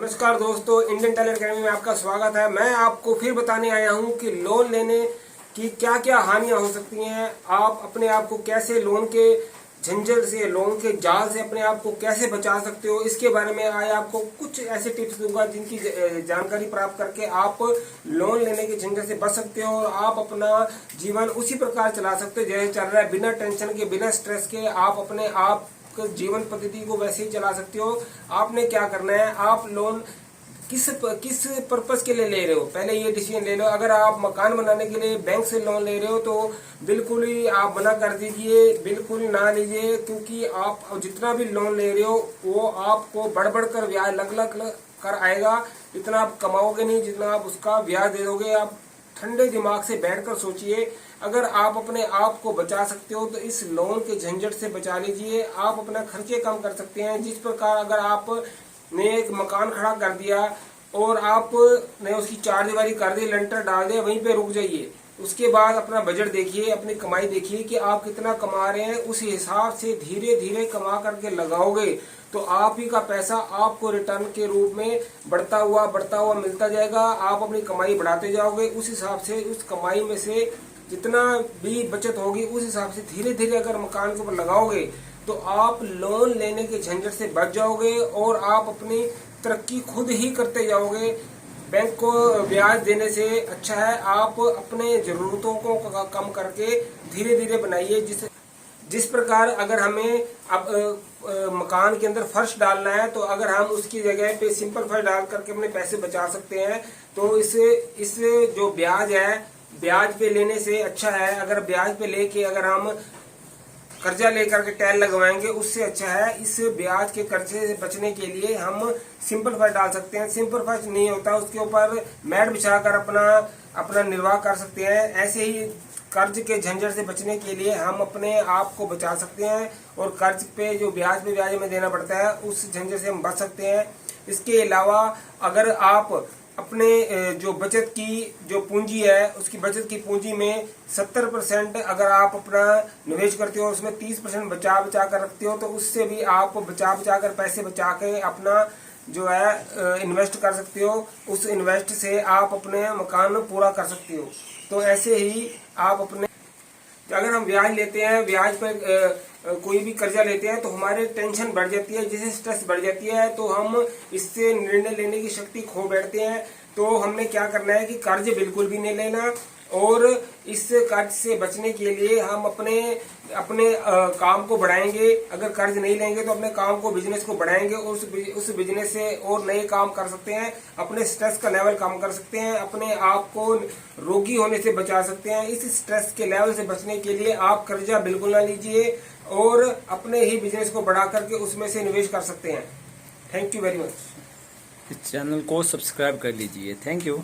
नमस्कार दोस्तों, Indian talent academy में आपका स्वागत है। मैं आपको फिर बताने आया हूं कि लोन लेने की क्या क्या हानियां हो सकती हैं। आप अपने आप को कैसे लोन के झंझट से, लोन के जाल से अपने आप को कैसे बचा सकते हो, इसके बारे में आज आपको कुछ ऐसे टिप्स दूंगा जिनकी जानकारी प्राप्त करके आप लोन लेने के झंझट से बच सकते हो और आप अपना जीवन उसी प्रकार चला सकते हो जैसे चल रहा है, बिना टेंशन के, बिना स्ट्रेस के। आप अपने आप जीवन पद्धति को वैसे ही चला सकते हो। आपने क्या करना है, आप लोन किस पर्पस के लिए ले रहे हो, पहले ये डिसीजन ले लो। अगर आप मकान बनाने के लिए बैंक से लोन ले रहे हो तो बिल्कुल ही आप मना कर दीजिए, बिल्कुल ना लीजिए, क्योंकि आप जितना भी लोन ले रहे हो वो आपको बढ़ बढ़ कर ब्याज लग कर आएगा। इतना आप कमाओगे नहीं जितना आप उसका ब्याज दे दोगे। आप ठंडे दिमाग से बैठकर सोचिए, अगर आप अपने आप को बचा सकते हो तो इस लोन के झंझट से बचा लीजिए। आप अपना खर्चे कम कर सकते हैं। जिस प्रकार अगर आपने एक मकान खड़ा कर दिया और आपने उसकी चारदीवारी कर दी, लंटर डाल दिया, वहीं पे रुक जाइए। उसके बाद अपना बजट देखिए, अपनी कमाई देखिए कि आप कितना कमा रहे हैं। उस हिसाब से धीरे धीरे कमा करके लगाओगे तो आप ही का पैसा आपको रिटर्न के रूप में बढ़ता हुआ मिलता जाएगा। आप अपनी कमाई बढ़ाते जाओगे, उस हिसाब से उस कमाई में से जितना भी बचत होगी उस हिसाब से धीरे धीरे अगर मकान के ऊपर लगाओगे तो आप लोन लेने के झंझट से बच जाओगे और आप अपनी तरक्की खुद ही करते जाओगे। बैंक को ब्याज देने से अच्छा है आप अपने जरूरतों को कम करके धीरे धीरे बनाइए। जिस प्रकार अगर हमें अब मकान के अंदर फर्श डालना है तो अगर हम उसकी जगह पे सिंपल फर्श डाल करके अपने पैसे बचा सकते हैं तो इस जो ब्याज है, ब्याज पे लेने से अच्छा है। अगर ब्याज पे लेके अगर हम कर्जा लेकर के टाइल लगवाएंगे उससे अच्छा है। इस ब्याज के कर्जे से बचने के लिए हम सिंपल फर्श डाल सकते हैं। सिंपल फर्श नहीं होता उसके ऊपर मैट बिछाकर अपना निर्वाह कर सकते हैं। ऐसे ही कर्ज के झंझट से बचने के लिए हम अपने आप को बचा सकते हैं और कर्ज पे जो ब्याज में देना पड़ता है उस झंझट से हम बच सकते हैं। इसके अलावा अगर आप अपने जो बचत की जो पूंजी है उसकी बचत की पूंजी में 70% अगर आप अपना निवेश करते हो, उसमें 30% बचा कर रखते हो तो उससे भी आप बचा कर पैसे बचा के अपना जो है इन्वेस्ट कर सकते हो। उस इन्वेस्ट से आप अपने मकान पूरा कर सकते हो। तो ऐसे ही आप अपने अगर हम ब्याज लेते हैं, ब्याज पर कोई भी कर्जा लेते हैं तो हमारे टेंशन बढ़ जाती है, जिससे स्ट्रेस बढ़ जाती है तो हम इससे निर्णय लेने की शक्ति खो बैठते हैं। तो हमने क्या करना है कि कर्ज बिल्कुल भी नहीं लेना और इस कर्ज से बचने के लिए हम अपने काम को बढ़ाएंगे। अगर कर्ज नहीं लेंगे तो अपने काम को, बिजनेस को बढ़ाएंगे और उस बिजनेस से और नए काम कर सकते हैं। अपने स्ट्रेस का लेवल कम कर सकते हैं, अपने आप को रोगी होने से बचा सकते हैं। इस स्ट्रेस के लेवल से बचने के लिए आप कर्जा बिल्कुल ना लीजिए और अपने ही बिजनेस को बढ़ा करके उसमें से निवेश कर सकते हैं। Thank you very much. इस चैनल को सब्सक्राइब कर लीजिए। Thank you.